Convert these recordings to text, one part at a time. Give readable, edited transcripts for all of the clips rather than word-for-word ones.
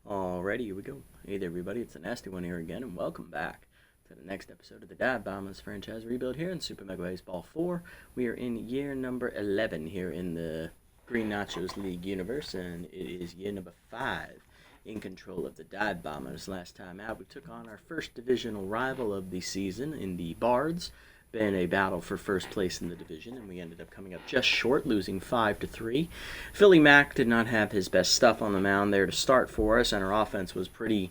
Alrighty, here we go. Hey there, everybody. It's the Nasty One here again, and welcome back to the next episode of the Dad Bombers franchise rebuild here in Super Mega Baseball 4. We are in year number 11 here in the Green Nachos League universe, and it is year number 5 in control of the Dad Bombers. Last time out, we took on our first divisional rival of the season in the Bards. Been a battle for first place in the division, and we ended up coming up just short, losing 5-3. Philly Mac did not have his best stuff on the mound there to start for us, and our offense was pretty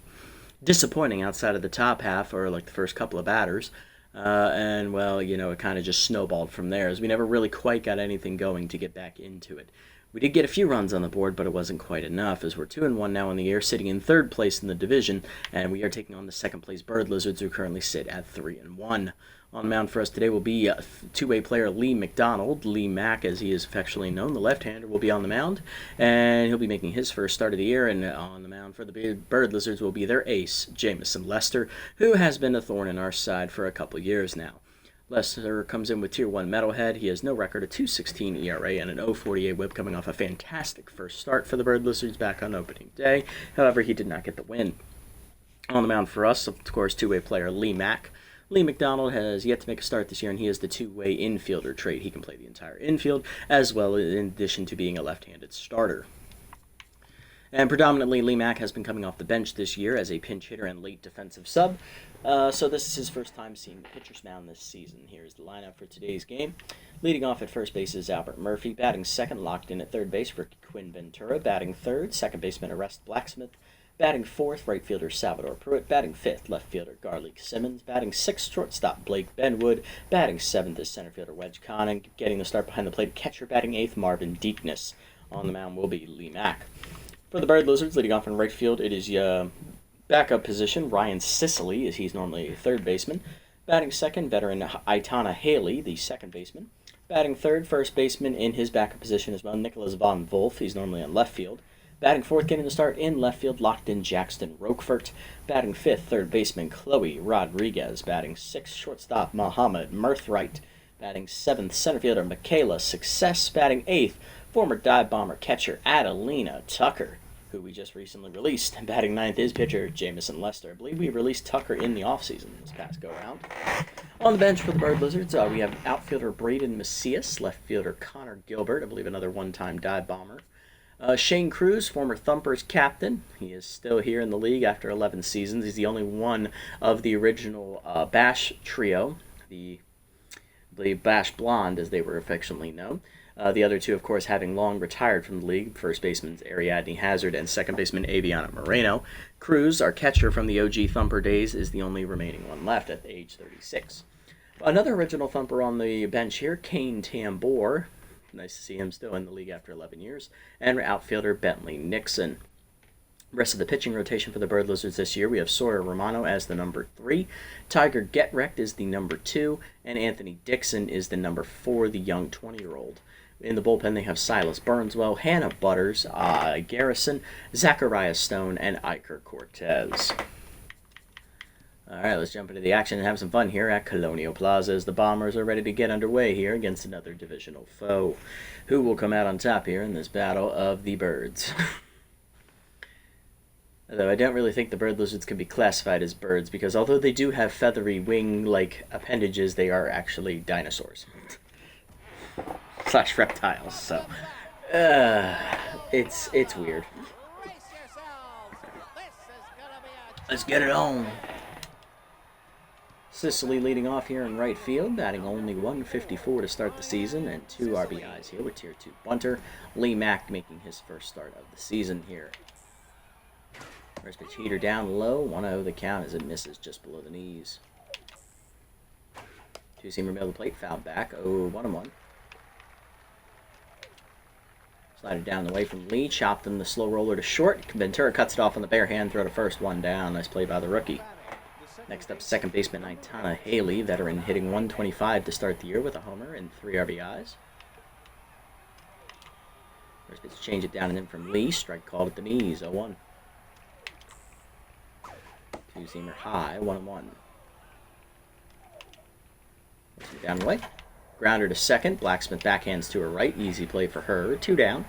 disappointing outside of the top half, or like the first couple of batters. And, well, you know, it kind of just snowballed from there, as we never really quite got anything going to get back into it. We did get a few runs on the board, but it wasn't quite enough, as we're 2-1 now in the year, sitting in third place in the division, and we are taking on the second place Bird Lizards, who currently sit at 3-1. On the mound for us today will be two-way player Lee McDonald, Lee Mack as he is affectionately known. The left-hander will be on the mound, and he'll be making his first start of the year. And on the mound for the Bird Lizards will be their ace, Jamison Lester, who has been a thorn in our side for a couple years now. Lester comes in with Tier 1 Metalhead. He has no record, a 2.16 ERA, and an 0.48 whip, coming off a fantastic first start for the Bird Lizards back on opening day. However, he did not get the win. On the mound for us, of course, two-way player Lee Mack. Lee McDonald has yet to make a start this year, and he is the two-way infielder trait. He can play the entire infield, as well in addition to being a left-handed starter. And predominantly, Lee Mack has been coming off the bench this year as a pinch hitter and late defensive sub. So this is his first time seeing the pitcher's mound this season. Here's the lineup for today's game. Leading off at first base is Albert Murphy. Batting second, locked in at third base, Ricky Quinn Ventura. Batting third, second baseman Arrest Blacksmith. Batting fourth, right fielder Salvador Pruitt. Batting fifth, left fielder Garlic Simmons. Batting sixth, shortstop Blake Benwood. Batting seventh is center fielder Wedge Conning. Getting the start behind the plate, catcher. Batting eighth, Marvin Deekness. On the mound will be Lee Mack. For the Bird Lizards, leading off in right field, it is backup position Ryan Sicily, as he's normally a third baseman. Batting second, veteran Itana Haley, the second baseman. Batting third, first baseman in his backup position as well, Nicholas Von Wolf. He's normally on left field. Batting fourth, getting the start in left field, locked in Jackson Roquefort. Batting fifth, third baseman Chloe Rodriguez. Batting sixth, shortstop Muhammad Mirthright. Batting seventh, center fielder Michaela Success. Batting eighth, former dive bomber catcher Adelina Tucker, who we just recently released. Batting ninth is pitcher Jamison Lester. I believe we released Tucker in the offseason this past go-around. On the bench for the Bird Lizards, we have outfielder Braden Macias, left fielder Connor Gilbert, I believe another one-time dive bomber. Shane Cruz, former Thumpers captain. He is still here in the league after 11 seasons. He's the only one of the original Bash trio, the Bash Blonde, as they were affectionately known. The other two, of course, having long retired from the league. First baseman Ariadne Hazard and second baseman Aviana Moreno. Cruz, our catcher from the OG Thumper days, is the only remaining one left at age 36. Another original Thumper on the bench here, Kane Tambor. Nice to see him still in the league after 11 years. And outfielder Bentley Nixon. Rest of the pitching rotation for the Bird Lizards this year, we have Sawyer Romano as the number 3. Tiger Getrecht is the number 2. And Anthony Dixon is the number 4, the young 20-year-old. In the bullpen, they have Silas Burnswell, Hannah Butters, Garrison, Zachariah Stone, and Iker Cortez. Alright, let's jump into the action and have some fun here at Colonial Plaza as the Bombers are ready to get underway here against another divisional foe. Who will come out on top here in this battle of the birds? Although I don't really think the Bird Lizards can be classified as birds, because although they do have feathery wing-like appendages, they are actually dinosaurs. / reptiles, so it's weird. Let's get it on. Sicily leading off here in right field, batting only 154 to start the season, and 2 RBIs here with Tier 2 bunter. Lee Mack making his first start of the season here. First pitch heater down low, 1-0 the count as it misses just below the knees. Two-seamer middle plate, foul back, 1-1. Slided down the way from Lee, chopped him the slow roller to short. Ventura cuts it off on the bare hand, throw to first, one down. Nice play by the rookie. Next up, second baseman Itana Haley, veteran, hitting 125 to start the year with a homer and 3 RBIs. First pitch, change it down and in from Lee. Strike called at the knees, 0-1. Two-seamer high, 1-1. Down the way. Grounder to second. Blacksmith backhands to her right. Easy play for her. 2 down.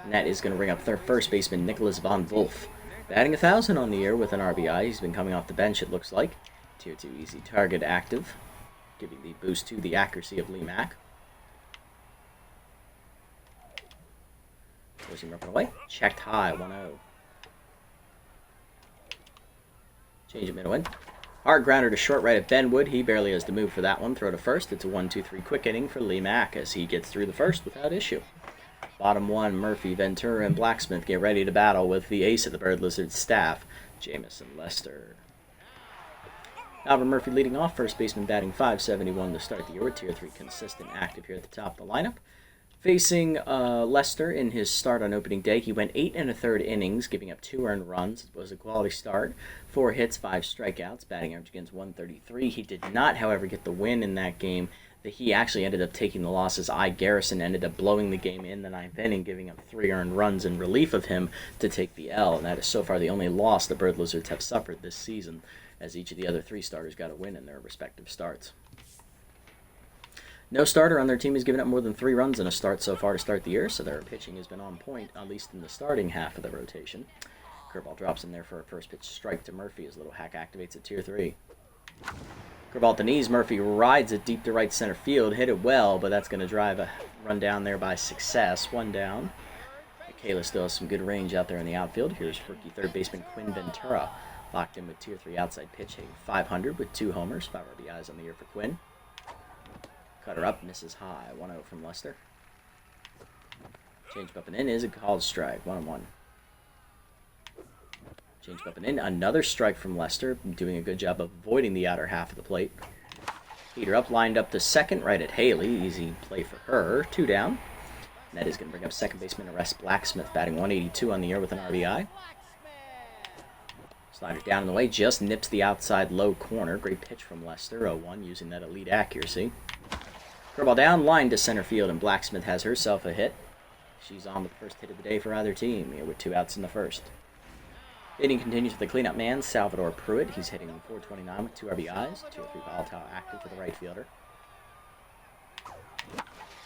And that is going to bring up their first baseman, Nicholas Von Wolf. Batting 1,000 on the year with an RBI. He's been coming off the bench, it looks like. Tier 2 easy target active, giving the boost to the accuracy of Lee Mack. Forcing him up and away. Checked high, 1-0. Change it middle in. Hard grounder to short right of Benwood. He barely has the move for that one. Throw to first. It's a 1-2-3 quick inning for Lee Mack as he gets through the first without issue. Bottom one, Murphy, Ventura, and Blacksmith get ready to battle with the ace of the Bird Lizards staff, Jamison Lester. Albert Murphy leading off, first baseman batting .571 to start the year with Tier 3 consistent active here at the top of the lineup. Facing Lester in his start on opening day, he went 8 1/3 innings, giving up 2 earned runs. It was a quality start. 4 hits, 5 strikeouts, batting average against .133. He did not, however, get the win in that game. He actually ended up taking the losses. Garrison ended up blowing the game in the 9th inning, giving up 3 earned runs in relief of him to take the L. And that is so far the only loss the Bird Lizards have suffered this season, as each of the other 3 starters got a win in their respective starts. No starter on their team has given up more than 3 runs in a start so far to start the year, so their pitching has been on point, at least in the starting half of the rotation. Curveball drops in there for a first pitch strike to Murphy as Little Hack activates at Tier 3. Curveball at the knees, Murphy rides it deep to right center field, hit it well, but that's going to drive a run down there by Success. 1 down. Kayla still has some good range out there in the outfield. Here's rookie third baseman Quinn Ventura, locked in with Tier 3 outside pitch, hitting .500 with 2 homers, 5 RBIs on the year for Quinn. Cutter up, misses high, 1-0 from Lester. Change up and in is a called strike, 1-1. Change up and in, another strike from Lester, doing a good job of avoiding the outer half of the plate. Heater up, lined up to second, right at Haley, easy play for her, 2 down. And that is going to bring up second baseman Arrest Blacksmith, batting .182 on the year with an RBI. Slider down in the way, just nips the outside low corner. Great pitch from Lester, 0-1, using that elite accuracy. Curveball down, line to center field, and Blacksmith has herself a hit. She's on with the first hit of the day for either team, here with 2 outs in the first. Hitting continues with the cleanup man, Salvador Pruitt. He's hitting .429 with 2 RBIs, 2 or 3 volatile active for the right fielder.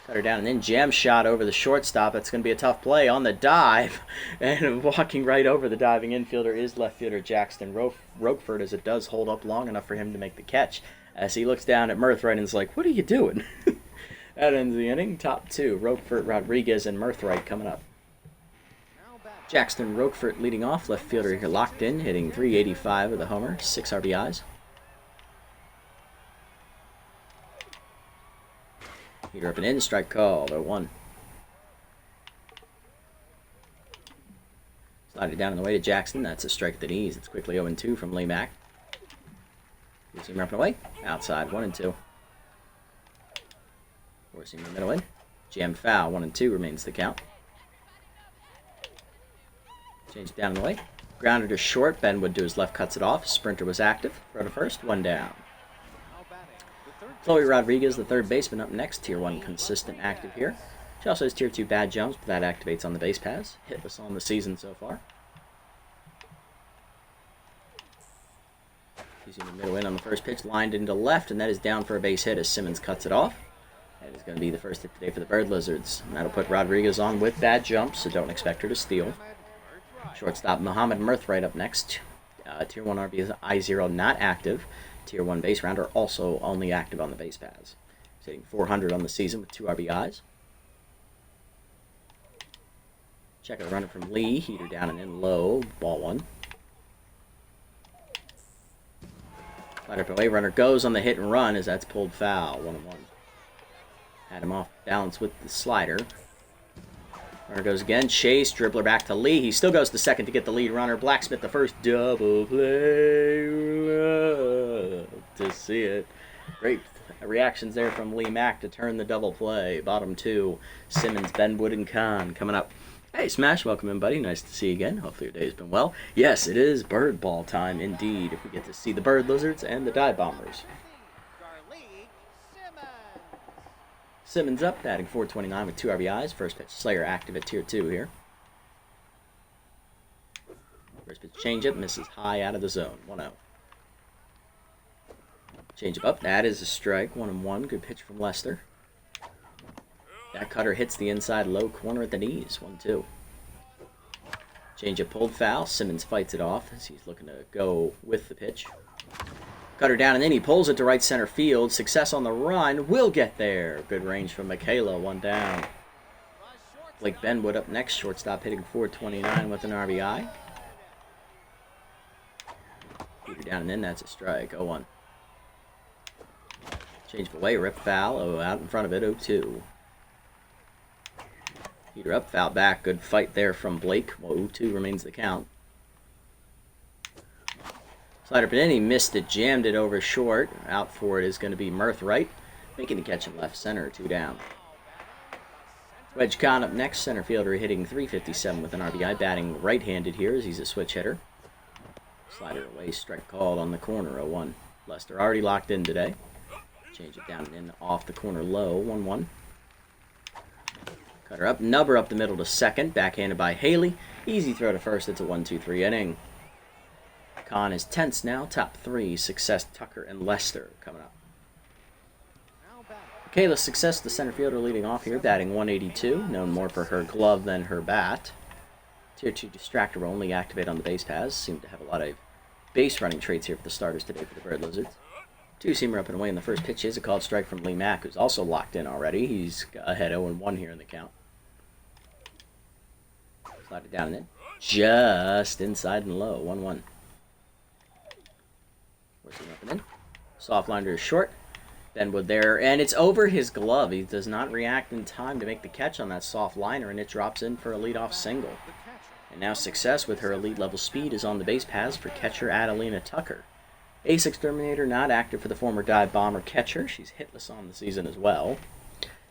Cutter down and then jam shot over the shortstop. That's going to be a tough play on the dive. And walking right over the diving infielder is left fielder Jackson Roquefort, as it does hold up long enough for him to make the catch. As he looks down at Mirthright and is like, what are you doing? That ends the inning. Top 2, Roquefort, Rodriguez, and Mirthright coming up. Jackson Roquefort leading off, left fielder here locked in, hitting .385 with a homer, 6 RBIs. Heater up and in, strike called, 0-1. Slide it down in the way to Jackson, that's a strike at the knees. It's quickly 0-2 from Lee Mack. Gives him up and away, outside, 1-2. Forcing the middle in, jam foul, 1-2 remains the count. Change down in the way. Grounder to short. Benwood to his left cuts it off. Sprinter was active. Throw to first. 1 down. Chloe Rodriguez, the third baseman, up next. Tier 1 consistent active here. She also has Tier 2 bad jumps, but that activates on the base paths. Hitless on the season so far. Using the middle in on the first pitch. Lined into left, and that is down for a base hit as Simmons cuts it off. That is going to be the first hit today for the Bird Lizards. And that'll put Rodriguez on with bad jumps, so don't expect her to steal. Shortstop Muhammad Mirthright up next. Tier 1 RBI 0 not active. Tier 1 base rounder also only active on the base paths. He's hitting .400 on the season with 2 RBIs. Check out the runner from Lee. Heater down and in low. Ball 1. Slide up away. Runner goes on the hit and run as that's pulled foul. 1-1. Had him off balance with the slider. Runner goes again. Chase, dribbler back to Lee. He still goes to second to get the lead runner. Blacksmith, the first double play. Love to see it. Great reactions there from Lee Mack to turn the double play. Bottom 2, Simmons, Benwood, and Kahn coming up. Hey, Smash, welcome in, buddy. Nice to see you again. Hopefully your day's been well. Yes, it is bird ball time indeed. If we get to see the Bird Lizards and the Dive Bombers. Simmons up, batting .429 with 2 RBIs. First pitch, Slayer active at Tier 2 here. First pitch changeup, misses high out of the zone. 1-0. Changeup up, that is a strike. 1-1. Good pitch from Lester. That cutter hits the inside low corner at the knees. 1-2. Change it, pulled foul. Simmons fights it off as he's looking to go with the pitch. Cutter down, and then he pulls it to right center field. Success on the run. Will get there. Good range from Michaela. One down. Blake Benwood up next. Shortstop hitting .429 with an RBI. Peter down, and then that's a strike. 0-1. Change of away. Rip foul. Oh, out in front of it. 0-2. Peter up, foul back. Good fight there from Blake. Well, 0-2 remains the count. Slider put in, he missed it, jammed it over short. Out for it is going to be Mirth Wright, making the catch in left center, 2 down. Wedge Kahn up next, center fielder hitting .357 with an RBI, batting right-handed here as he's a switch hitter. Slider away, strike called on the corner, 0-1. Lester already locked in today. Change it down and in off the corner low, 1-1. Cutter up, nubber up the middle to second, backhanded by Haley. Easy throw to first, it's a 1-2-3 inning. Kahn is tense now, top 3, Success, Tucker, and Lester coming up. Michaela's Success, the center fielder leading off here, batting .182, known more for her glove than her bat. Tier 2 Distractor will only activate on the base paths, seem to have a lot of base running traits here for the starters today for the Bird Lizards. Two-seamer up and away, and the first pitch is a called strike from Lee Mack, who's also locked in already. He's ahead 0-1 here in the count. Slide it down and in. Just inside and low, 1-1. Working up and in. Soft line to his short. Benwood there, and it's over his glove. He does not react in time to make the catch on that soft liner, and it drops in for a leadoff single. And now Success, with her elite level speed, is on the base paths for catcher Adelina Tucker. Ace Exterminator not active for the former dive bomber catcher. She's hitless on the season as well.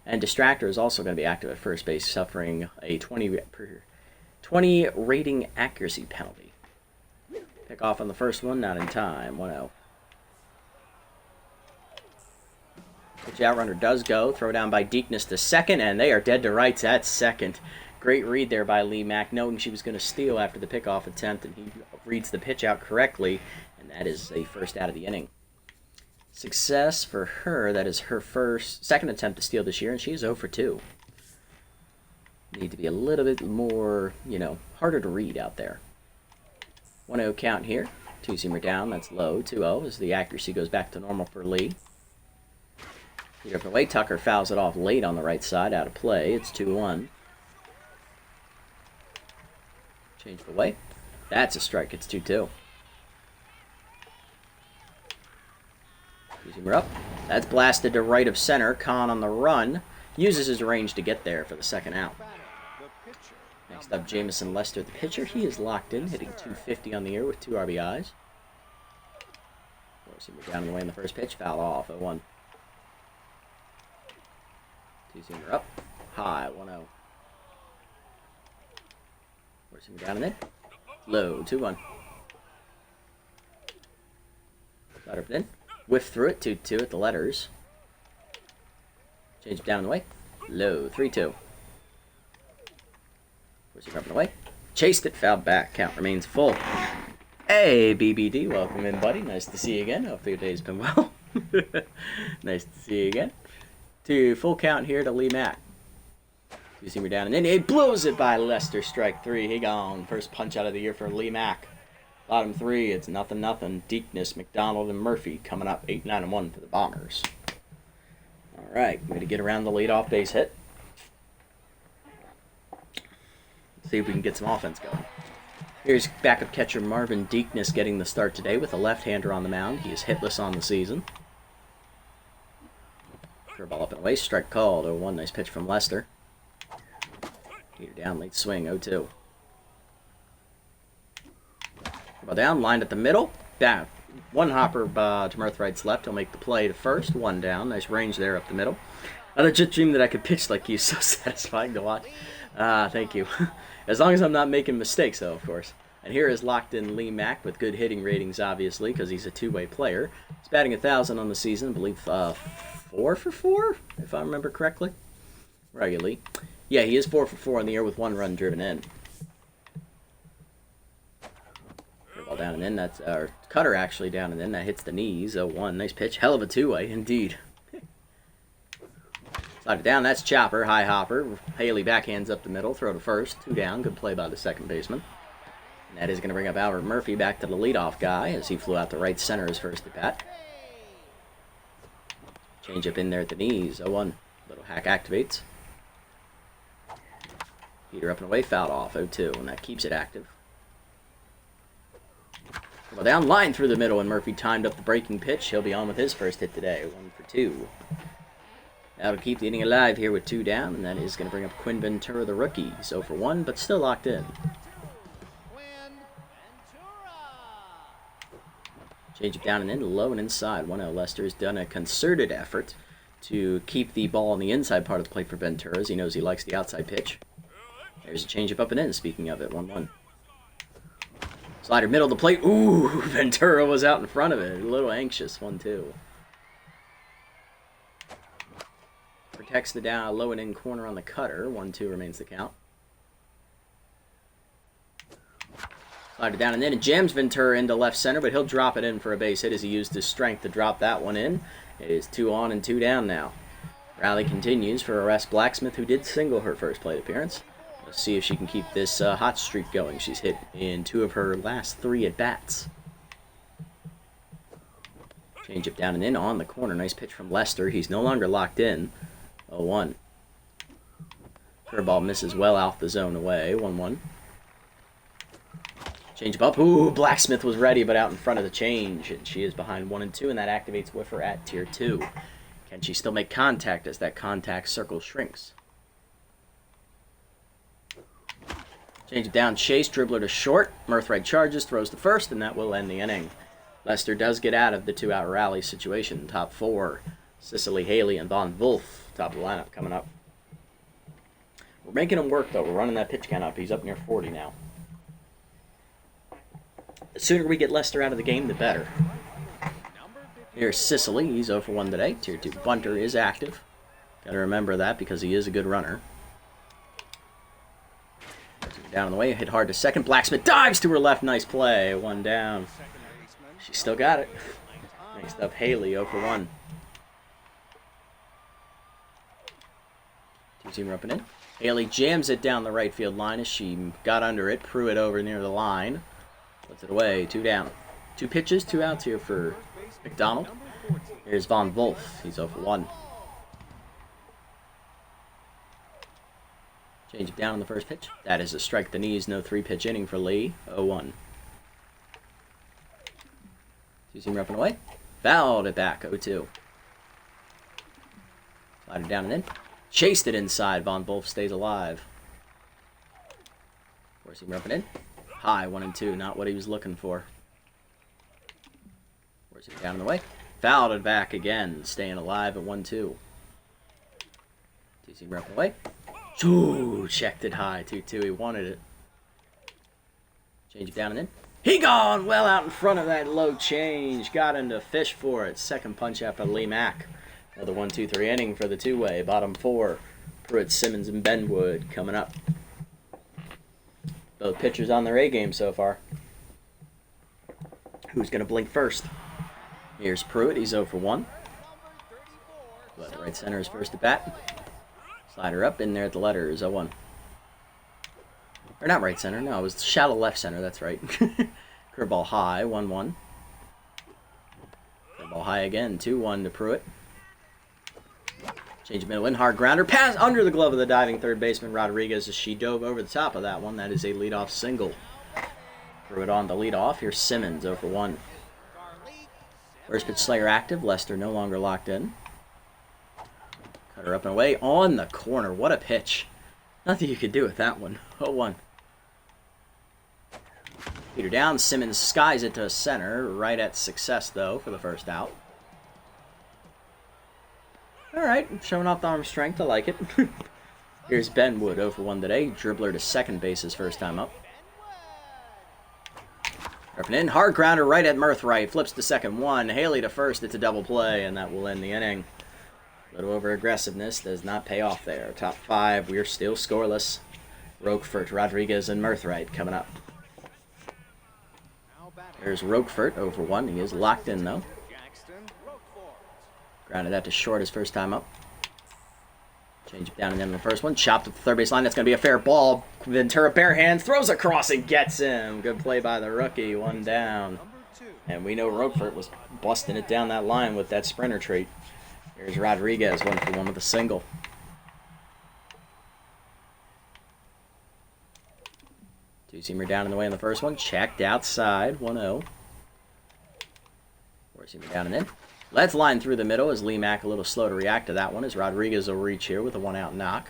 And Distractor is also going to be active at first base, suffering a 20 rating accuracy penalty. Pick off on the first one, not in time, 1-0. Pitch out runner does go. Throw down by Deakness to second, and they are dead to rights at second. Great read there by Lee Mack, knowing she was going to steal after the pickoff attempt, and he reads the pitch out correctly, and that is a first out of the inning. Success for her. That is her second attempt to steal this year, and she is 0 for 2. Need to be a little bit more, harder to read out there. 1-0 count here. Two-seamer down, that's low. 2-0 as the accuracy goes back to normal for Lee. Up and away, Tucker fouls it off late on the right side, out of play. It's 2-1. Change the way. That's a strike. It's 2-2. Two-seamer up. That's blasted to right of center. Kahn on the run. Uses his range to get there for the second out. Next up, Jamison Lester, the pitcher. He is locked in, hitting .250 on the year with 2 RBIs. Four-seamer down and away in the first pitch. Foul off, 0-1. Two-seamer up. High, 1-0. Four-seamer down and in. Low, 2-1. Slider up and in. Whiff through it, 2-2 at the letters. Change it down and away. Low, 3-2. Four-seamer up and away. Chased it, fouled back. Count remains full. Hey, BBD, welcome in, buddy. Nice to see you again. Hopefully your day's been well. Nice to see you again. Full count here to Lee Mack. Two-seamer down, and then he blows it by Lester. Strike 3. He gone. First punch out of the year for Lee Mack. Bottom 3, it's 0-0. Deakness, McDonald, and Murphy coming up 8-9-1 for the Bombers. All right, going to get around the leadoff base hit. See if we can get some offense going. Here's backup catcher Marvin Deakness getting the start today with a left-hander on the mound. He is hitless on the season. Curveball up and away, strike called. 0-1, nice pitch from Lester. Peter down, late swing, 0-2. Curveball down, lined at the middle. Down. One hopper to Mirth Wright's left. He'll make the play to first. 1 down, nice range there up the middle. I legit dreamed that I could pitch like you. So satisfying to watch. Thank you. As long as I'm not making mistakes, though, of course. And here is locked-in Lee Mack with good hitting ratings, obviously, because he's a two-way player. He's batting 1,000 on the season, I believe 4 for 4, if I remember correctly. Where are you, Lee? Yeah, he is 4 for 4 on the year with 1 run driven in. Ball down and in. That's cutter actually down and in. That hits the knees. 0-1. Nice pitch. Hell of a two-way, indeed. Slide it down. That's Chopper. High hopper. Haley backhands up the middle. Throw to first. 2 down. Good play by the second baseman. That is going to bring up Albert Murphy back to the leadoff guy as he flew out to right center his first at bat. Change up in there at the knees. 0-1. Little hack activates. Heater up and away, fouled off. 0-2, and that keeps it active. Well, down line through the middle, and Murphy timed up the breaking pitch. He'll be on with his first hit today. 1 for 2. That'll keep the inning alive here with 2 down, and that is going to bring up Quinn Ventura, the rookie. 0 for 1, but still locked in. Change it down and in, low and inside. 1-0. Lester has done a concerted effort to keep the ball on the inside part of the plate for Ventura, as he knows he likes the outside pitch. There's a change up and in, speaking of it. 1-1. Slider middle of the plate. Ooh, Ventura was out in front of it. A little anxious. 1-2. Protects the down low and in corner on the cutter. 1-2 remains the count. Slider down and in, and jams Ventura into left center, but he'll drop it in for a base hit as he used his strength to drop that one in. It is 2 on and 2 down now. Rally continues for Arrest Blacksmith, who did single her first plate appearance. Let's see if she can keep this hot streak going. She's hit in 2 of her last 3 at-bats. Change up down and in on the corner. Nice pitch from Lester. He's no longer locked in. 0-1. Curveball misses well out the zone away. 1-1. Change up. Ooh, Blacksmith was ready, but out in front of the change. And she is behind 1 and 2, and that activates Whiffer at tier 2. Can she still make contact as that contact circle shrinks? Change it down. Chase, dribbler to short. Mirthright charges, throws to first, and that will end the inning. Lester does get out of the 2-out rally situation. Top 4. Cicely Haley and Von Wolf. Top of the lineup coming up. We're making him work, though. We're running that pitch count up. He's up near 40 now. The sooner we get Lester out of the game, the better. Here's Cicely. He's 0 for 1 today. Tier 2 bunter is active. Got to remember that because he is a good runner. Down on the way, hit hard to second. Blacksmith dives to her left. Nice play. 1 down. She still got it. Next up, Haley, 0 for 1. 2-seamer up and in. Haley jams it down the right field line as she got under it. Pruitt over near the line. Puts it away. 2 down. 2 pitches, 2 outs here for McDonald. Here's Von Wolf. He's 0 for 1. Change it down on the first pitch. That is a strike the knees. No 3-pitch inning for Lee. 0-1. 2-seamer up and away. Fouled it back. 0-2. Slider down and in. Chased it inside. Von Wolf stays alive. 4-seamer up and in. High. 1 and 2. Not what he was looking for. 4-seamer down and away. Fouled it back again. Staying alive at 1-2. 2-seamer up and away. Ooh, checked it high. 2-2. He wanted it. Change it down and in. He gone well out in front of that low change. Got him to fish for it. Second punch out by Lee Mack. Another 1-2-3 inning for the 2-way. Bottom 4. Pruitt, Simmons, and Benwood coming up. Both pitchers on their A game so far. Who's going to blink first? Here's Pruitt. He's 0 for 1. Left right center is first at bat. Slider up in there at the letters. 0-1. Or not right center. No, it was shallow left center. That's right. Curveball high. 1-1. Curveball high again. 2-1 to Pruitt. Change of middle in. Hard grounder. Pass under the glove of the diving third baseman Rodriguez as she dove over the top of that one. That is a leadoff single. Pruitt on the leadoff. Here's Simmons. 0 for 1. First pitch Slayer active. Lester no longer locked in. Cutter up and away on the corner. What a pitch. Nothing you could do with that one. 0-1. Peter down. Simmons skies it to center. Right at success, though, for the first out. Alright, showing off the arm strength. I like it. Here's Benwood, 0 for 1 today. Dribbler to second base his first time up. Up and in. Hard grounder right at Mirthright. Flips to second 1. Haley to first. It's a double play, and that will end the inning. A little over-aggressiveness does not pay off there. Top 5, we're still scoreless. Roquefort, Rodriguez, and Mirthright coming up. There's Roquefort, 0 for 1. He is locked in, though. Grounded out to short his first time up. Change it down and in the first one. Chopped at the third base line. That's going to be a fair ball. Ventura bare hands. Throws across and gets him. Good play by the rookie. One down. And we know Roquefort was busting it down that line with that sprinter trait. Here's Rodriguez, 1-for-1 with a single. Two-seamer down in the way in the first one. Checked outside. 1-0. Four-seamer down and in. Let's line through the middle as Lee Mack a little slow to react to that one as Rodriguez will reach here with a one-out knock.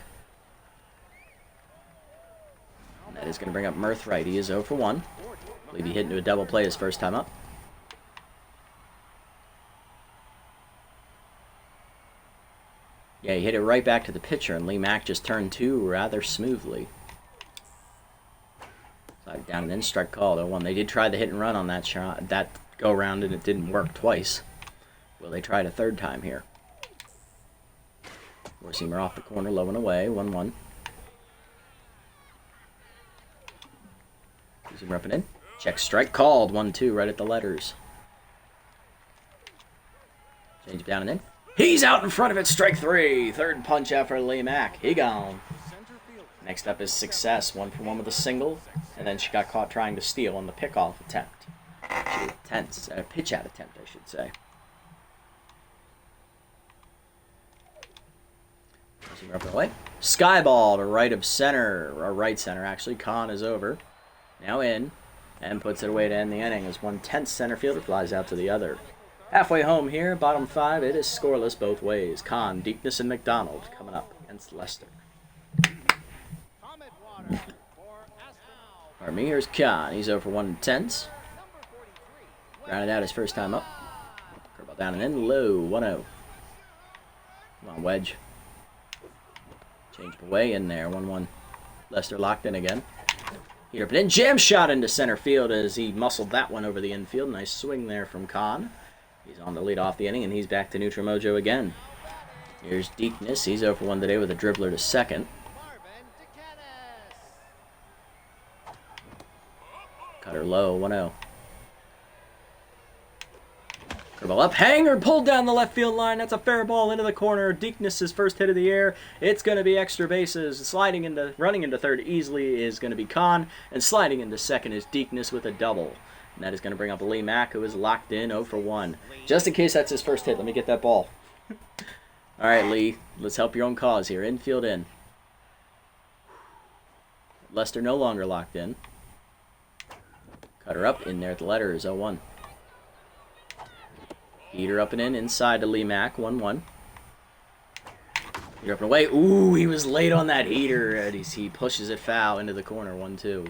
And that is going to bring up Murthright. He is 0-for-1. I believe he hit into a double play his first time up. Yeah, he hit it right back to the pitcher, and Lee Mack just turned two rather smoothly. Slide down and in, strike call, 0-1. They did try the hit and run on that shot, that go-around, and it didn't work twice. Will they try it a third time here? Four-seamer off the corner, low and away, 1-1. Two-seamer up and in. Check strike called, 1-2, right at the letters. Change it down and in. He's out in front of it, strike three. Third punch out for Lee Mack. He gone. Next up is Success, 1-for-1 with a single. And then she got caught trying to steal on the pickoff attempt. Pitch out attempt, I should say. Up and away. Sky ball to right of center, or right center actually. Kahn is over. Now in, and puts it away to end the inning as 1/10 center fielder flies out to the other. Halfway home here, bottom five, it is scoreless both ways. Kahn, Deepness, and McDonald coming up against Lester. Pardon me, here's Kahn. He's over 1/10. Grounded out his first time up. Curveball down and in, low, 1-0. Come on, Wedge. Change away in there, 1-1. Lester locked in again. Heater up and in, jam shot into center field as he muscled that one over the infield. Nice swing there from Kahn. He's on the lead off the inning, and he's back to neutral mojo again. Here's Deepness. He's 0-for-1 today with a dribbler to second. Cutter low, 1-0. Curveball up, hanger pulled down the left field line. That's a fair ball into the corner. Deepness' first hit of the year. It's going to be extra bases. Running into third easily is going to be Kahn, and sliding into second is Deepness with a double. And that is going to bring up Lee Mack, who is locked in 0-for-1. Just in case that's his first hit, let me get that ball. All right, Lee, let's help your own cause here. Infield in. Lester no longer locked in. Cutter up, in there at the letters, 0-1. Heater up and in, inside to Lee Mack, 1-1. Heater up and away. Ooh, he was late on that heater. And he pushes it foul into the corner, 1-2.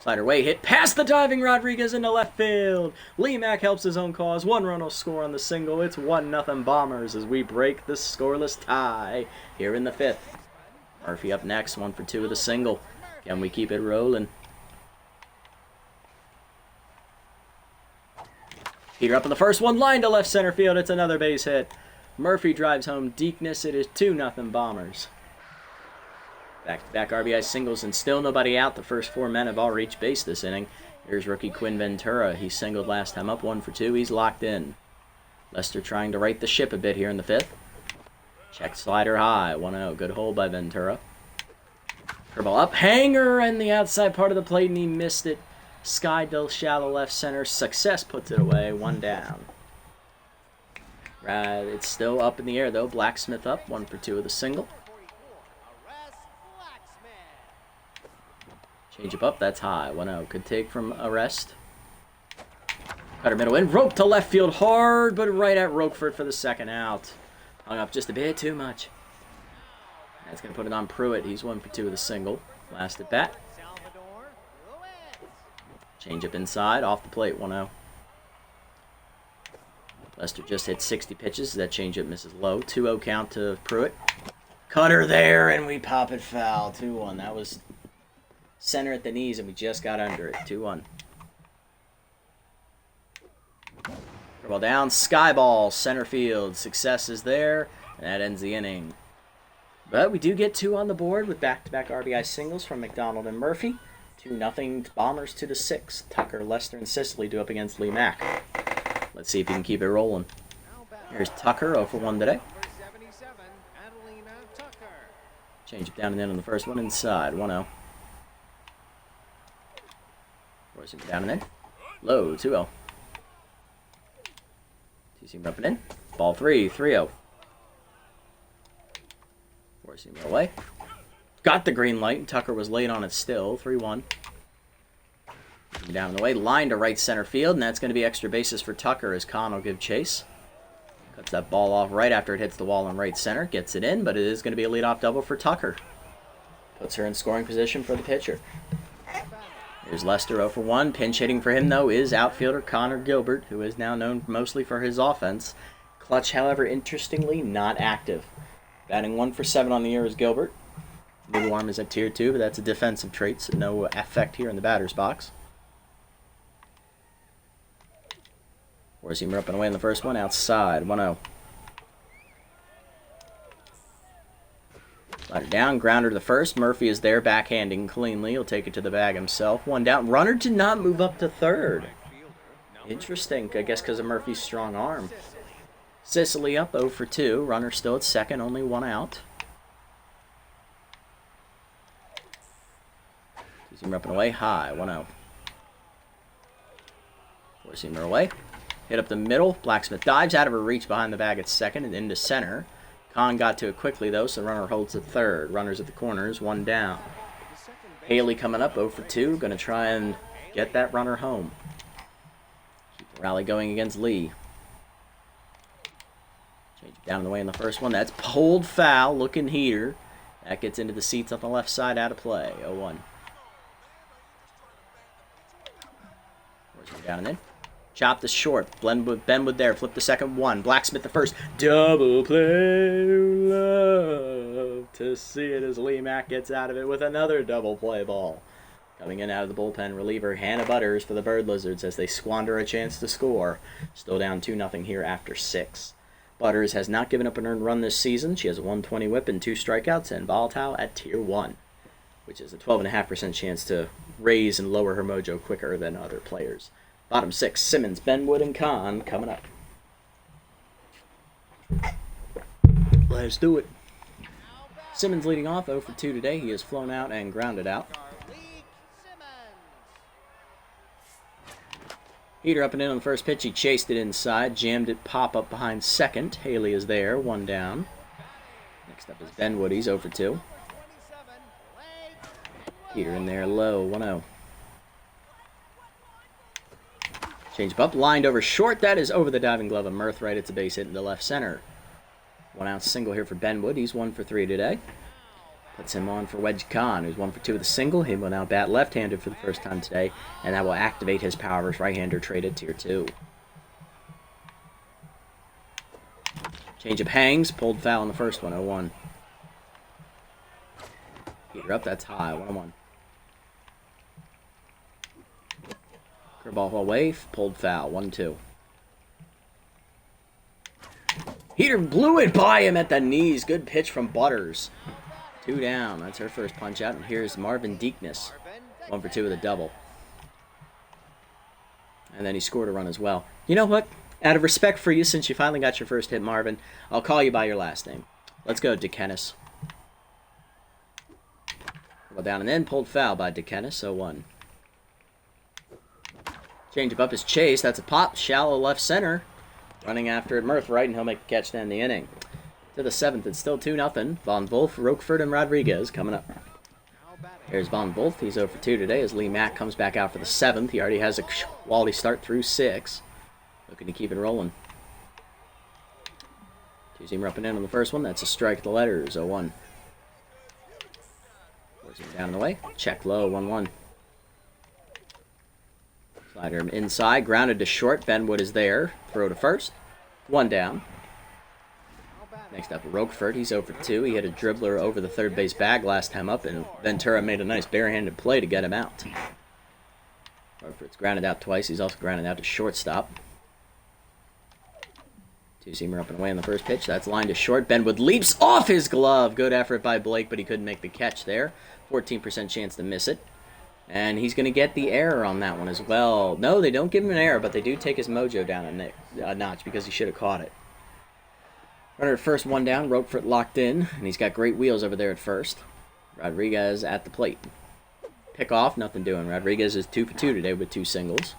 Slider away, hit past the diving Rodriguez into left field. Lee Mack helps his own cause. One run will score on the single. It's 1-0 Bombers as we break the scoreless tie here in the fifth. Murphy up next, 1-for-2 with a single. Can we keep it rolling? Heater up in the first one, line to left center field. It's another base hit. Murphy drives home Deepness. It is 2-0 Bombers. Back-to-back RBI singles and still nobody out. The first four men have all reached base this inning. Here's rookie Quinn Ventura. He singled last time up, 1-for-2. He's locked in. Lester trying to right the ship a bit here in the fifth. Check slider high, 1-0. Good hold by Ventura. Curveball up, hanger in the outside part of the plate, and he missed it. Sky to shallow left center. Success puts it away, 1 down. Right, it's still up in the air though. Blacksmith up, 1-for-2 with a single. Change up, that's high, 1-0. Good take from Arrest. Cutter middle in, rope to left field hard, but right at Roquefort for the second out. Hung up just a bit too much. That's going to put it on Pruitt. He's 1-for-2 with a single. Last at bat. Change up inside, off the plate, 1-0. Lester just hit 60 pitches. That changeup misses low. 2-0 count to Pruitt. Cutter there, and we pop it foul. 2-1. That was center at the knees, and we just got under it. 2-1. Ball down, sky ball, center field. Success is there, and that ends the inning. But we do get 2 on the board with back-to-back RBI singles from McDonald and Murphy. 2-0 Bombers to the 6th. Tucker, Lester, and Sicily do up against Lee Mack. Let's see if he can keep it rolling. Here's Tucker, 0-for-1 today. Change it down and in on the first one, inside, 1-0. Forcing it down and in. Low, 2-0. Two-seam up and in. Ball 3, 3-0. Forcing it away. Got the green light, and Tucker was late on it still, 3-1. Down and away, line to right center field, and that's going to be extra bases for Tucker as Kahn will give chase. Cuts that ball off right after it hits the wall in right center. Gets it in, but it is going to be a leadoff double for Tucker. Puts her in scoring position for the pitcher. Here's Lester 0 for 1. Pinch hitting for him, though, is outfielder Connor Gilbert, who is now known mostly for his offense. Clutch, however, interestingly, not active. Batting 1 for 7 on the year is Gilbert. New arm is at tier 2, but that's a defensive trait, so no effect here in the batter's box. Four-seamer up and away in the first one, outside, 1-0. Slider down, grounder to the first. Murphy is there, backhanding cleanly. He'll take it to the bag himself. One down. Runner did not move up to third. Interesting, I guess because of Murphy's strong arm. Sicily up 0 for 2. Runner still at second, only one out. Two-seamer up and away, high, 1-0. Four-seamer away. Hit up the middle. Blacksmith dives out of her reach behind the bag at second and into center. Kahn got to it quickly, though, so runner holds at third. Runners at the corners, one down. Haley coming up 0 for 2. Going to try and get that runner home. Keep the rally going against Lee. Change it down in the way in the first one. That's pulled foul. Looking heater. That gets into the seats on the left side. Out of play. 0-1. Down and in. Chop the short. Benwood there. Flip the second one. Blacksmith the first. Double play. Love to see it as Lee Mack gets out of it with another double play ball. Coming in out of the bullpen, reliever Hannah Butters for the Bird Lizards as they squander a chance to score. Still down 2-0 here after 6. Butters has not given up an earned run this season. She has a 120 whip and 2 strikeouts and volatile at tier 1, which is a 12.5% chance to raise and lower her mojo quicker than other players. Bottom 6, Simmons, Benwood, and Kahn coming up. Let's do it. Simmons leading off 0 for 2 today. He has flown out and grounded out. Heater up and in on the first pitch. He chased it inside, jammed it pop up behind second. Haley is there, one down. Next up is Benwood. He's 0 for 2. Heater in there low, 1-0. Change up, lined over short. That is over the diving glove of Mirth. Right, it's a base hit in the left center. 1 out single here for Benwood. He's 1 for 3 today. Puts him on for Wedge Kahn, who's 1 for 2 with a single. He will now bat left-handed for the first time today, and that will activate his power versus right-hander trade at tier 2. Change up hangs, pulled foul in the first one, 0-1. Heater up, that's high, 1-1. Curveball away, pulled foul, 1-2. Heater blew it by him at the knees. Good pitch from Butters. 2 down. That's her first punch out. And here's Marvin Deekness. 1 for 2 with a double. And then he scored a run as well. You know what? Out of respect for you, since you finally got your first hit, Marvin, I'll call you by your last name. Let's go, DeKennis. Well, down and in, pulled foul by DeKennis, 0-1. Change up his chase. That's a pop. Shallow left center. Running after it, Mirth right, and he'll make a catch to end the inning. To the 7th, it's still 2-0. Von Wolf, Roquefort, and Rodriguez coming up. Here's Von Wolf. He's 0 for 2 today as Lee Mack comes back out for the 7th. He already has a quality start through 6. Looking to keep it rolling. Two-seamer up and in on the first one. That's a strike at the letters, 0-1. Forcing down in the way. Check low, 1-1. Slider inside, grounded to short. Benwood is there. Throw to first. 1 down. Next up, Roquefort. He's 0 for 2. He hit a dribbler over the third base bag last time up, and Ventura made a nice barehanded play to get him out. Roquefort's grounded out twice. He's also grounded out to shortstop. Two-seamer up and away on the first pitch. That's lined to short. Benwood leaps off his glove. Good effort by Blake, but he couldn't make the catch there. 14% chance to miss it. And he's going to get the error on that one as well. No, they don't give him an error, but they do take his mojo down a notch because he should have caught it. Runner at first, one down. Roquefort locked in, and he's got great wheels over there at first. Rodriguez at the plate. Pick off, nothing doing. Rodriguez is 2 for 2 today with 2 singles.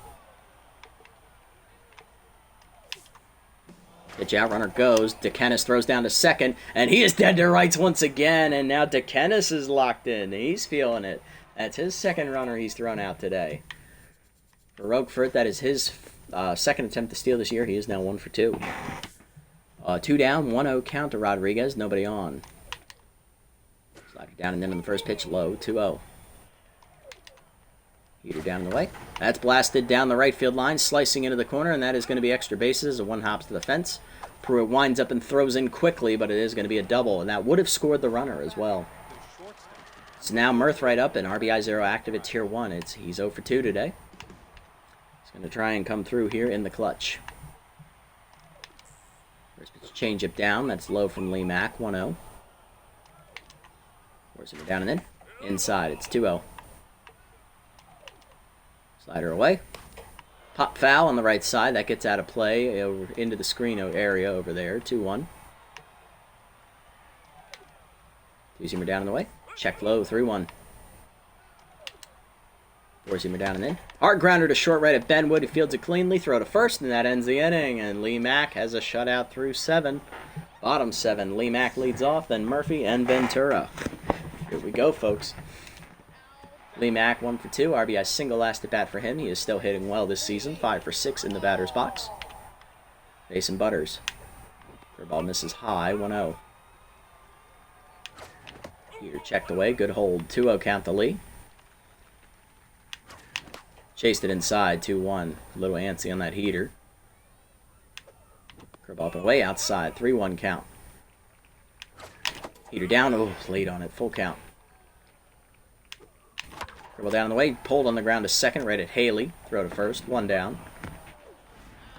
Pitch out, runner goes. DeKennis throws down to second, and he is dead to rights once again, and now DeKennis is locked in. He's feeling it. That's his second runner he's thrown out today. For Roquefort, that is his second attempt to steal this year. He is now 1 for 2. 2 down, 1-0 count to Rodriguez, nobody on. Slider down and then on the first pitch, low, 2-0. Heater down in the way. That's blasted down the right field line, slicing into the corner, and that is going to be extra bases. A 1 hops to the fence. Pruitt winds up and throws in quickly, but it is going to be a double, and that would have scored the runner as well. It's now Murth right up, and RBI 0 active at Tier 1. He's 0 for 2 today. He's going to try and come through here in the clutch. First pitch change up down. That's low from Lee Mack, 1-0. Forcing it down and in. Inside, it's 2-0. Slider away. Pop foul on the right side. That gets out of play over into the screen area over there. 2-1. Two-seamer down in the way. Check low. 3-1. Four-seamer down and in. Hard grounder to short right at Benwood. He fields it cleanly. Throw to first, and that ends the inning. And Lee Mack has a shutout through 7. Bottom 7. Lee Mack leads off, then Murphy and Ventura. Here we go, folks. Lee Mack 1 for 2. RBI single last at bat for him. He is still hitting well this season. 5 for 6 in the batter's box. Mason Butters. Curveball misses high. 1-0. Heater checked away. Good hold. 2-0 count to Lee. Chased it inside. 2-1. A little antsy on that heater. Curveball up and away outside. 3-1 count. Heater down. Oh, late on it. Full count. Curveball down the way, pulled on the ground to second, right at Haley. Throw to first, 1 down.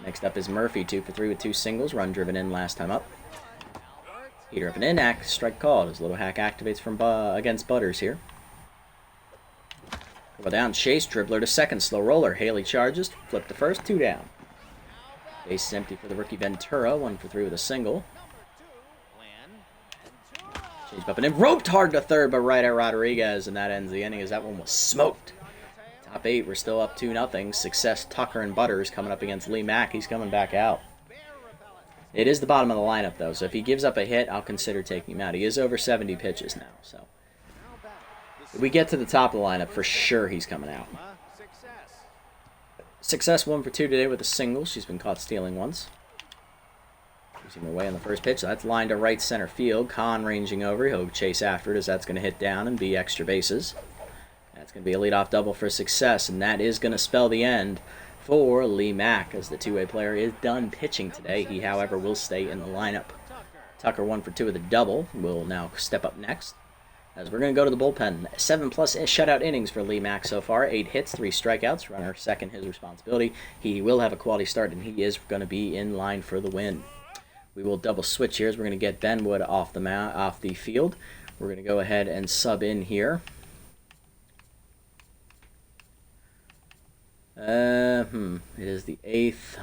Next up is Murphy, 2 for 3 with 2 singles. Run driven in last time up. Heater up and in, strike called. His little hack activates from against Butters here. Curveball down, chase, dribbler to second, slow roller. Haley charges, flip to first, 2 down. Base is empty for the rookie Ventura, 1 for 3 with a single. Changed up and in, roped hard to third, but right at Rodriguez, and that ends the inning as that one was smoked. Top 8, we're still up 2-0. Success, Tucker and Butters coming up against Lee Mack. He's coming back out. It is the bottom of the lineup, though, so if he gives up a hit, I'll consider taking him out. He is over 70 pitches now, so if we get to the top of the lineup, for sure he's coming out. Success 1 for 2 today with a single. She's been caught stealing once. Using her way on the first pitch. So that's lined to right center field. Kahn ranging over. He'll chase after it as that's going to hit down and be extra bases. That's going to be a leadoff double for Success, and that is going to spell the end for Lee Mack as the two-way player is done pitching today. He, however, will stay in the lineup. Tucker 1 for 2 with a double. Will now step up next as we're going to go to the bullpen. 7+ shutout innings for Lee Mack so far. 8 hits, 3 strikeouts. Runner second, his responsibility. He will have a quality start, and he is going to be in line for the win. We will double switch here as we're going to get Benwood off the field. We're going to go ahead and sub in here. It is the 8th.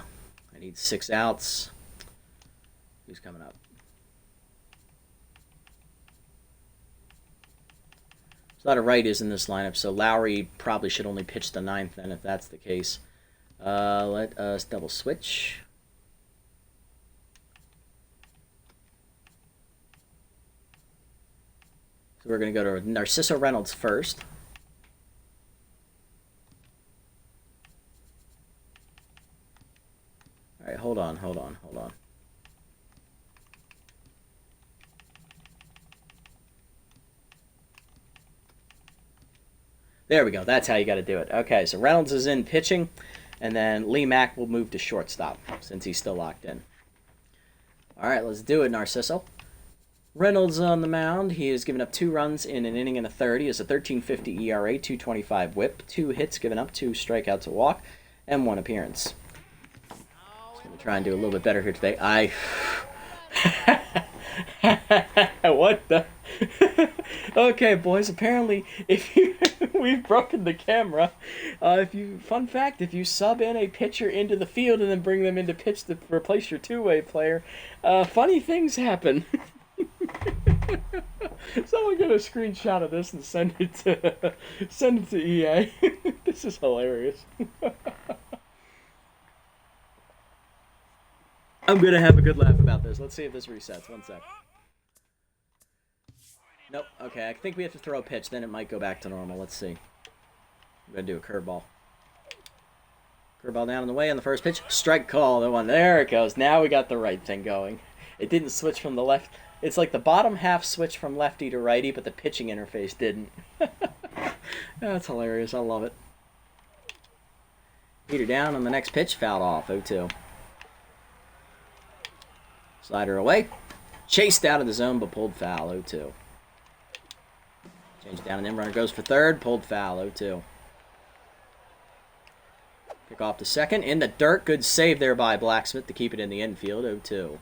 I need 6 outs. Who's coming up? There's a lot of righties in this lineup, so Lowry probably should only pitch the 9th then if that's the case. Let us double switch. So we're going to go to Narciso Reynolds first. All right, hold on. There we go. That's how you got to do it. Okay, so Reynolds is in pitching, and then Lee Mack will move to shortstop since he's still locked in. All right, let's do it, Narciso. Reynolds on the mound. He has given up 2 runs in an inning and a third. He has a 13.50 ERA, 2.25 WHIP, 2 hits given up, 2 strikeouts, a walk, and 1 appearance. Just going to try and do a little bit better here today. What the? Okay, boys. Apparently, if you We've broken the camera. Fun fact, if you sub in a pitcher into the field and then bring them into pitch to replace your two-way player, funny things happen. Someone get a screenshot of this and send it to EA. This is hilarious. I'm gonna have a good laugh about this. Let's see if this resets. One sec. Nope. Okay, I think we have to throw a pitch, then it might go back to normal. Let's see. I'm gonna do a curveball. Curveball down in the way on the first pitch. Strike call. The one. There it goes. Now we got the right thing going. It didn't switch from the left. It's like the bottom half switched from lefty to righty, but the pitching interface didn't. That's hilarious. I love it. Peter down on the next pitch. Fouled off. 0-2. Slider away. Chased out of the zone, but pulled foul. 0-2. Change it down and in. Runner goes for third. Pulled foul. 0-2. Kick off to second. In the dirt. Good save there by Blacksmith to keep it in the infield. 0-2.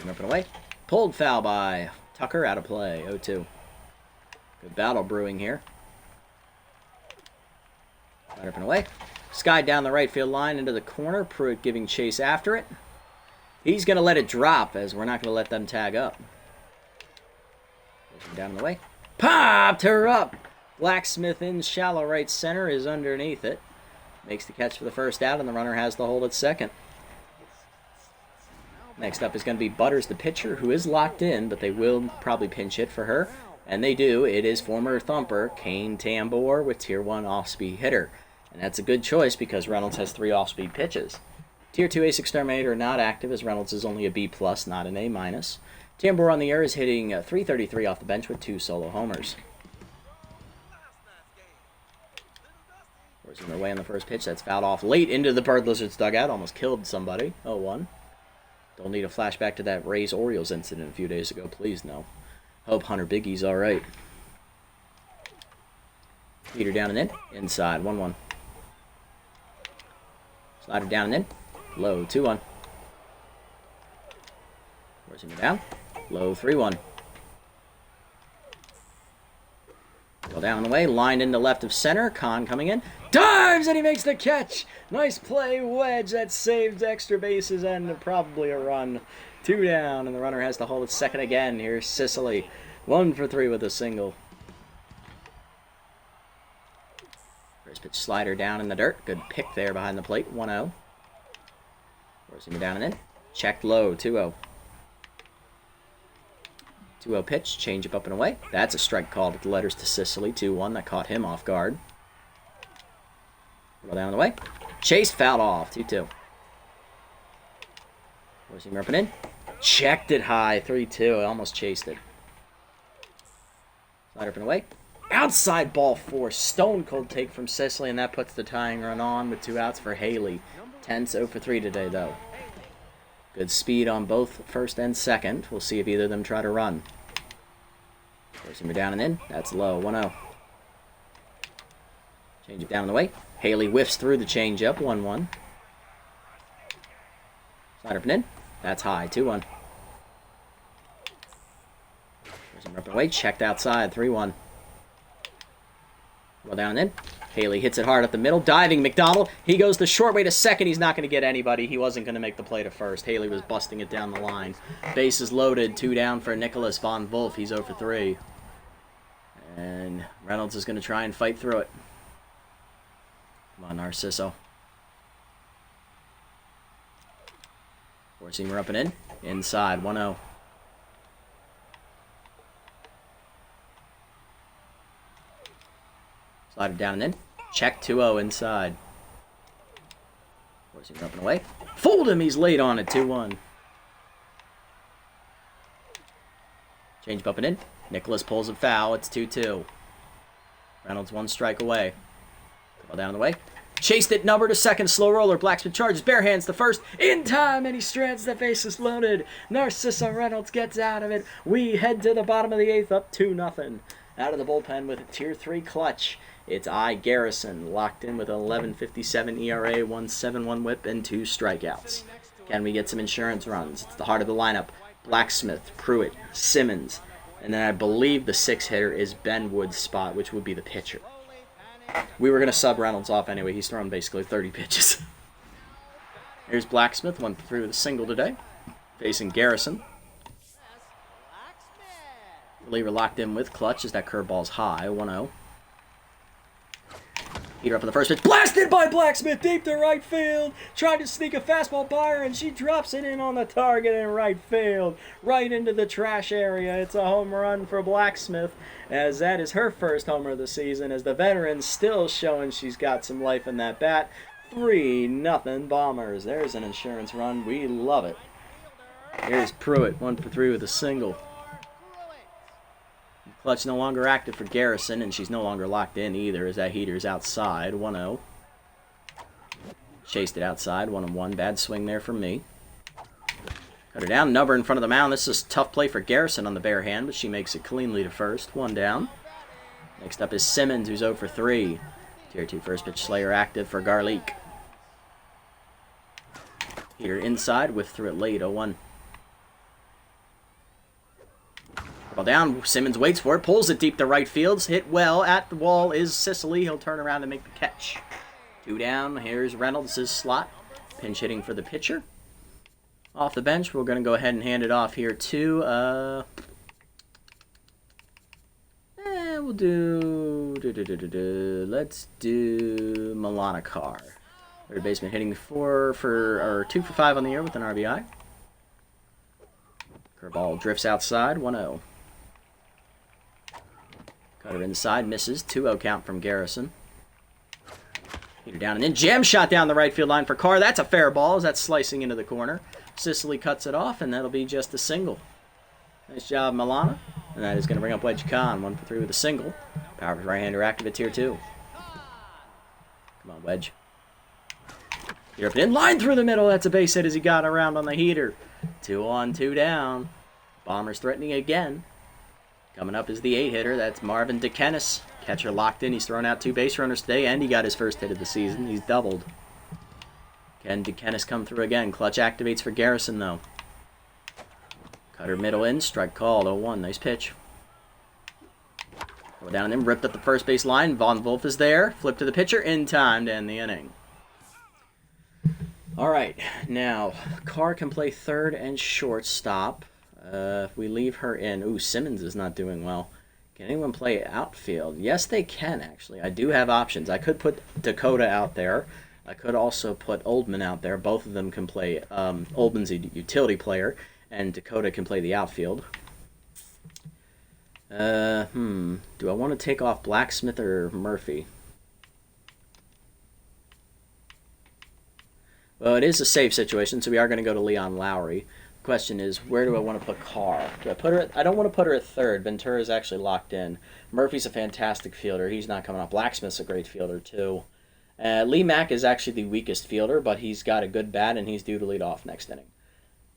Up and away. Pulled foul by Tucker. Out of play. 0-2. Good battle brewing here. Right up and away. Sky down the right field line into the corner. Pruitt giving chase after it. He's going to let it drop as we're not going to let them tag up. Down in the way. Popped her up. Blacksmith in shallow right center is underneath it. Makes the catch for the first out, and the runner has the hold at second. Next up is going to be Butters, the pitcher, who is locked in, but they will probably pinch hit for her. And they do. It is former thumper Kane Tambor with Tier 1 off-speed hitter. And that's a good choice because Reynolds has 3 off-speed pitches. Tier 2 Ace Exterminator not active as Reynolds is only a B+, not an A-. Tambor on the air is hitting .333 off the bench with 2 solo homers. Forcing their way on the first pitch. That's fouled off late into the Bird Lizards dugout. Almost killed somebody. 0-1. Don't need a flashback to that Rays-Orioles incident a few days ago. Please, no. Hope Hunter Biggie's all right. Peter down and in. Inside. 1-1. Slider down and in. Low. 2-1. Forcing it down. Low. 3-1. Go down the way. Lined into left of center. Kahn coming in. Dives and he makes the catch. Nice play. Wedge that saved extra bases and probably a run. 2 down and the runner has to hold at second again. Here's Sicily. 1 for 3 with a single. First pitch slider down in the dirt. Good pick there behind the plate. 1-0. Forcing it down and in. Checked low. 2-0. 2-0 pitch. Change up and away. That's a strike call with the letters to Sicily. 2-1. That caught him off guard. Roll down the way. Chase fouled off. 2-2. Forcing him up and in. Checked it high. 3-2. Almost chased it. Slider up and away. Outside ball 4. Stone cold take from Sicily, and that puts the tying run on with 2 outs for Haley. Tense 0 for 3 today, though. Good speed on both first and second. We'll see if either of them try to run. Forcing her down and in. That's low. 1-0. Change it down in the way. Haley whiffs through the changeup. 1-1. Slider up and in. That's high. 2-1. Forcing her up and away. Checked outside. 3-1. Well down and in. Haley hits it hard up the middle. Diving McDonald. He goes the short way to second. He's not going to get anybody. He wasn't going to make the play to first. Haley was busting it down the line. Bases loaded. 2 down for Nicholas Von Wolf. He's 0 for 3. And Reynolds is going to try and fight through it. Come on, Narciso. Forcing her up and in. Inside. 1-0. Slider down and in. Check 2-0 inside. Forcing her up and away. Fold him. He's late on it. 2-1. Change up and in. Nicholas pulls a foul. It's 2-2. Reynolds 1 strike away. Ball down the way. Chased it. Number to second. Slow roller. Blacksmith charges. Bare hands to first. In time. And he strands the bases loaded. Narciso Reynolds gets out of it. We head to the bottom of the 8th. Up 2-0. Out of the bullpen with a Tier 3 clutch. It's I. Garrison, locked in with an 11.57 ERA, 1.71 whip, and 2 strikeouts. Can we get some insurance runs? It's the heart of the lineup. Blacksmith, Pruitt, Simmons, And then I believe the 6-hitter is Ben Wood's spot, which would be the pitcher. We were going to sub Reynolds off anyway. He's thrown basically 30 pitches. Here's Blacksmith, 1 for 3 with a single today. Facing Garrison. Reliever locked in with clutch as that curveball's high, 1-0. Heater up on the first pitch. Blasted by Blacksmith deep to right field. Tried to sneak a fastball by her, and she drops it in on the target in right field. Right into the trash area. It's a home run for Blacksmith, as that is her first homer of the season, as the veteran's still showing she's got some life in that bat. 3-0 Bombers. There's an insurance run. We love it. Here's Pruitt, 1 for 3 with a single. Clutch no longer active for Garrison, and she's no longer locked in either, as that heater's outside, 1-0. Chased it outside, 1-1. Bad swing there from me. Cut her down, Nubber in front of the mound. This is a tough play for Garrison on the bare hand, but she makes it cleanly to first, 1 down. Next up is Simmons, who's 0 for 3. Tier 2 first pitch Slayer active for Garlick. Heater inside, whiff through it late, 0-1. Ball down, Simmons waits for it, pulls it deep to right field, hit well, at the wall is Sicily, he'll turn around and make the catch. 2 down, here's Reynolds' slot, pinch hitting for the pitcher. Off the bench, we're going to go ahead and hand it off here to, we'll let's do Milana Carr. Third baseman hitting 2 for 5 on the year with an RBI. Curveball drifts outside, 1-0. Cutter inside, misses. 2-0 count from Garrison. Heater down and in. Jam shot down the right field line for Carr. That's a fair ball as that's slicing into the corner. Sicily cuts it off, and that'll be just a single. Nice job, Milana. And that is going to bring up Wedge Khan. 1 for 3 with a single. Power right-hander active at tier 2. Come on, Wedge. Heater up and in. Line through the middle. That's a base hit as he got around on the heater. 2 on, 2 down. Bombers threatening again. Coming up is the 8-hitter. That's Marvin DeKennis. Catcher locked in. He's thrown out 2 base runners today, and he got his first hit of the season. He's doubled. Can DeKennis come through again? Clutch activates for Garrison, though. Cutter middle in. Strike called. 0-1. Nice pitch. Go down and ripped up the first base line. Von Wolf is there. Flip to the pitcher. In time to end the inning. All right. Now, Carr can play third and shortstop. If we leave her in... Ooh, Simmons is not doing well. Can anyone play outfield? Yes, they can, actually. I do have options. I could put Dakota out there. I could also put Oldman out there. Both of them can play... Oldman's a utility player, and Dakota can play the outfield. Do I want to take off Blacksmith or Murphy? Well, it is a safe situation, so we are going to go to Leon Lowry. Question is, where do I want to put Carr? Do I put her I don't want to put her at third. Ventura is actually locked in. Murphy's a fantastic fielder. He's not coming up. Blacksmith's a great fielder, too. Lee Mack is actually the weakest fielder, but he's got a good bat, and he's due to lead off next inning.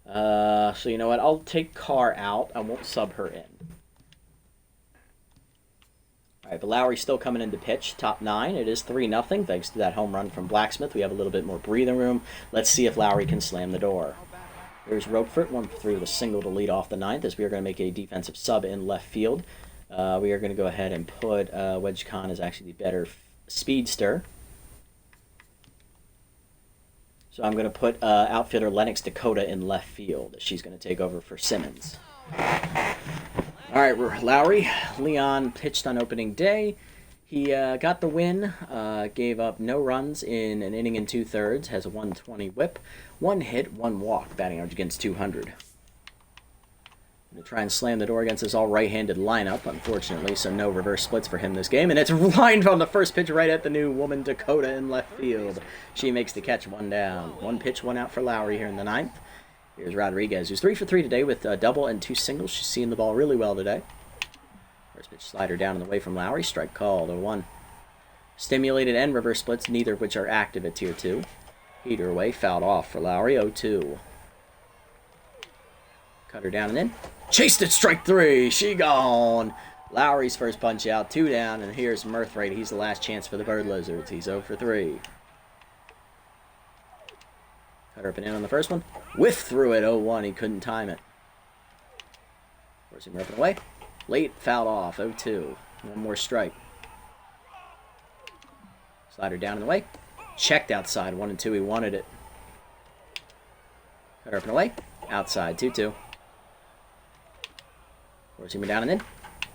So you know what? I'll take Carr out. I won't sub her in. All right, but Lowry's still coming in to pitch. Top 9. It is 3-0, thanks to that home run from Blacksmith. We have a little bit more breathing room. Let's see if Lowry can slam the door. There's Roquefort, 1 for 3 with a single to lead off the 9th, as we are going to make a defensive sub in left field. We are going to go ahead and put Wedge Khan as actually the better speedster. So I'm going to put outfielder Lennox Dakota in left field. She's going to take over for Simmons. All right, Lowry. Leon pitched on opening day. He got the win, gave up no runs in an inning and 2/3, has a 120 whip, 1 hit, 1 walk, batting average against 200. Going to try and slam the door against this all right-handed lineup, unfortunately, so no reverse splits for him this game. And it's lined on the first pitch right at the new woman Dakota in left field. She makes the catch, 1 down. 1 pitch, 1 out for Lowry here in the 9th. Here's Rodriguez, who's 3 for 3 today with a double and 2 singles. She's seeing the ball really well today. First pitch slider down and away from Lowry. Strike called, 0-1. Stimulated and reverse splits, neither of which are active at tier 2. Heater away, fouled off for Lowry, 0-2. Cutter down and in. Chased it, strike 3. She gone. Lowry's first punch out, 2 down, and here's Murthwaite. He's the last chance for the Bird Lizards. He's 0 for 3. Cutter up and in on the first one. Whiff through it, 0-1. He couldn't time it. Forcing him ripping away. Late fouled off, 0-2. One more strike. Slider down and away. Checked outside, 1-2. He wanted it. Cutter up and away. Outside, 2-2. Four-seamer down and in.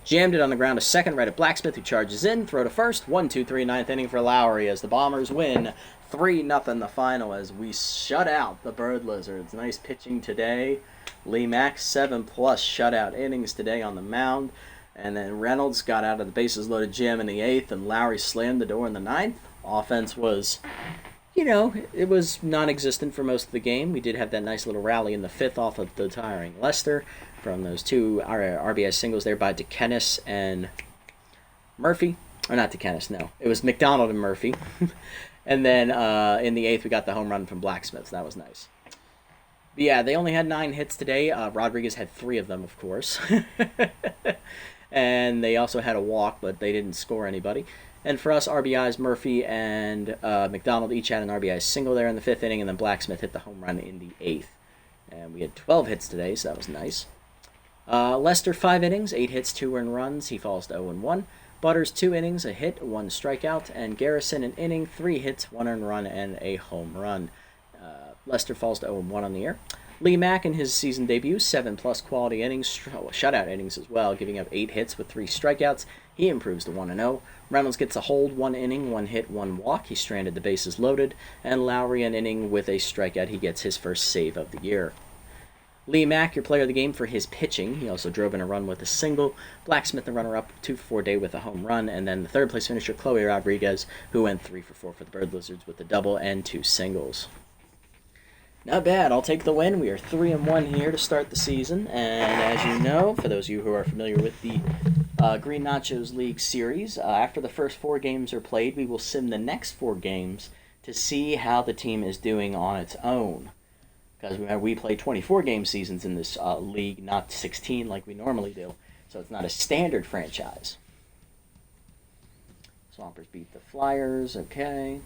Jammed it on the ground, a second right at Blacksmith, who charges in. Throw to first. 1-2-3, ninth inning for Lowry as the Bombers win 3-0 the final as we shut out the Bird Lizards. Nice pitching today. Lee Mack, 7+ shutout innings today on the mound. And then Reynolds got out of the bases loaded jam in the 8th, and Lowry slammed the door in the 9th. Offense was, it was non-existent for most of the game. We did have that nice little rally in the 5th off of the tiring Lester from those two RBI singles there by DeKennis and Murphy. Or not DeKennis, no. It was McDonald and Murphy. And then in the 8th, we got the home run from Blacksmith. So that was nice. But yeah, they only had 9 hits today. Rodriguez had 3 of them, of course. And they also had a walk, but they didn't score anybody. And for us, RBIs, Murphy and McDonald each had an RBI single there in the 5th inning, and then Blacksmith hit the home run in the 8th. And we had 12 hits today, so that was nice. Lester, 5 innings, 8 hits, 2 earned runs. He falls to 0-1. Butters, 2 innings, a hit, 1 strikeout. And Garrison, an inning, 3 hits, 1 earned run, and a home run. Lester falls to 0-1 on the year. Lee Mack in his season debut, 7+ quality innings, shutout innings as well, giving up 8 hits with 3 strikeouts. He improves to 1-0. Reynolds gets a hold, 1 inning, 1 hit, 1 walk. He stranded the bases loaded. And Lowry an inning with a strikeout. He gets his first save of the year. Lee Mack, your player of the game for his pitching. He also drove in a run with a single. Blacksmith, the runner-up, 2-for-4 day with a home run. And then the third-place finisher, Chloe Rodriguez, who went 3-for-4 for the Bird Lizards with a double and 2 singles. Not bad. I'll take the win. We are 3-1 here to start the season. And as you know, for those of you who are familiar with the Green Nachos League series, after the first 4 games are played, we will sim the next 4 games to see how the team is doing on its own. Because we play 24-game seasons in this league, not 16 like we normally do. So it's not a standard franchise. Swampers beat the Flyers. Okay.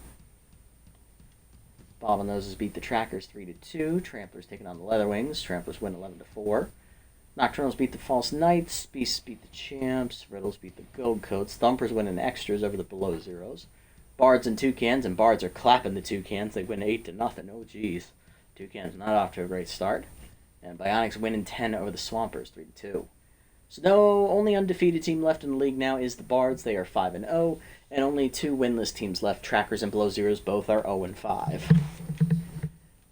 Bottlenoses beat the Trackers 3-2. Tramplers taking on the Leatherwings. Tramplers win 11-4. Nocturnals beat the False Knights. Beasts beat the Champs. Riddles beat the Gold Coats. Thumpers win in extras over the Below Zeros. Bards and Toucans, and Bards are clapping the Toucans. They win 8-0. Oh, geez. Toucans not off to a great start. And Bionics win in 10 over the Swampers 3-2. So no, only undefeated team left in the league now is the Bards. They are 5-0. And only 2 winless teams left. Trackers and Below Zeros both are 0-5.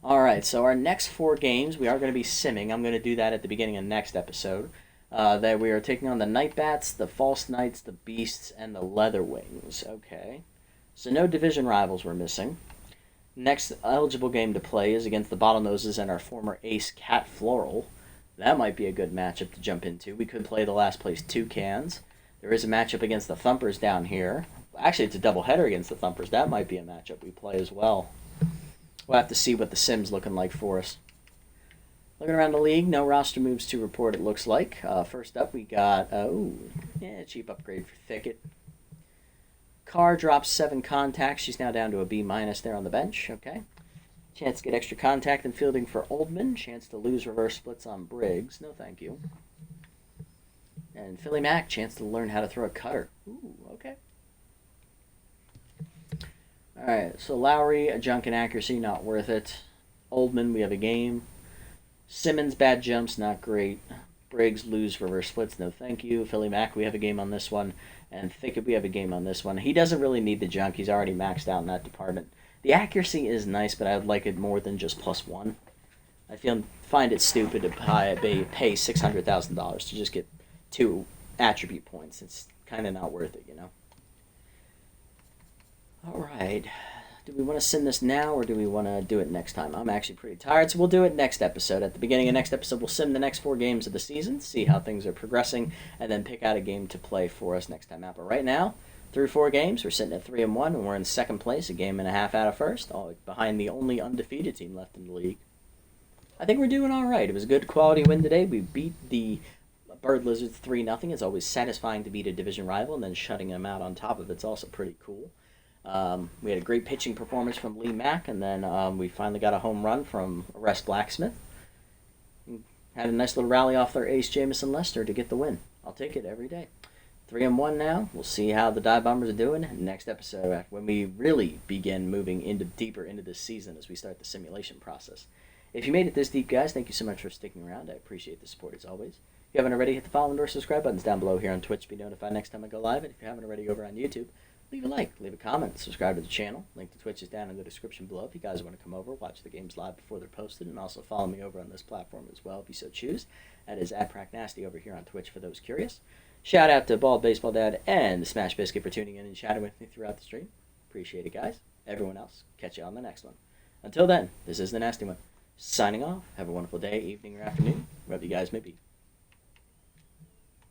Alright, so our next 4 games, we are going to be simming. I'm going to do that at the beginning of next episode. That we are taking on the Nightbats, the False Knights, the Beasts, and the Leatherwings. Okay. So no division rivals we're missing. Next eligible game to play is against the Bottlenoses and our former ace, Cat Floral. That might be a good matchup to jump into. We could play the last place Toucans. There is a matchup against the Thumpers down here. Actually, it's a doubleheader against the Thumpers. That might be a matchup we play as well. We'll have to see what the sim's looking like for us. Looking around the league, no roster moves to report, it looks like. First up, we got, cheap upgrade for Thicket. Carr drops 7 contacts. She's now down to a B- there on the bench. Okay. Chance to get extra contact and fielding for Oldman. Chance to lose reverse splits on Briggs. No, thank you. And Philly Mack, chance to learn how to throw a cutter. Ooh, okay. Alright, so Lowry, a junk and accuracy, not worth it. Oldman, we have a game. Simmons, bad jumps, not great. Briggs, lose reverse splits, no thank you. Philly Mack, we have a game on this one. And Thicket, we have a game on this one. He doesn't really need the junk. He's already maxed out in that department. The accuracy is nice, but I would like it more than just +1. I find it stupid to pay $600,000 to just get 2 attribute points. It's kind of not worth it, you know. Alright, do we want to send this now or do we want to do it next time? I'm actually pretty tired, so we'll do it next episode. At the beginning of next episode, we'll sim the next 4 games of the season, see how things are progressing, and then pick out a game to play for us next time out. But right now, through 4 games, we're sitting at 3-1, and we're in second place, a game and a half out of first, behind the only undefeated team left in the league. I think we're doing alright. It was a good quality win today. We beat the Bird Lizards 3-0. It's always satisfying to beat a division rival, and then shutting them out on top of it's also pretty cool. We had a great pitching performance from Lee Mack, and then we finally got a home run from Arrest Blacksmith. Had a nice little rally off their ace, Jamison Lester, to get the win. I'll take it every day. 3-1 now. We'll see how the Dive Bombers are doing next episode when we really begin moving deeper into this season as we start the simulation process. If you made it this deep, guys, thank you so much for sticking around. I appreciate the support as always. If you haven't already, hit the follow and or subscribe buttons down below here on Twitch to be notified next time I go live. And if you haven't already over on YouTube, leave a like, leave a comment, subscribe to the channel. Link to Twitch is down in the description below if you guys want to come over, watch the games live before they're posted, and also follow me over on this platform as well if you so choose. That is @PracNasty over here on Twitch for those curious. Shout out to Bald Baseball Dad and the Smash Biscuit for tuning in and chatting with me throughout the stream. Appreciate it, guys. Everyone else, catch you on the next one. Until then, this is the Nasty One. Signing off. Have a wonderful day, evening, or afternoon, wherever you guys may be.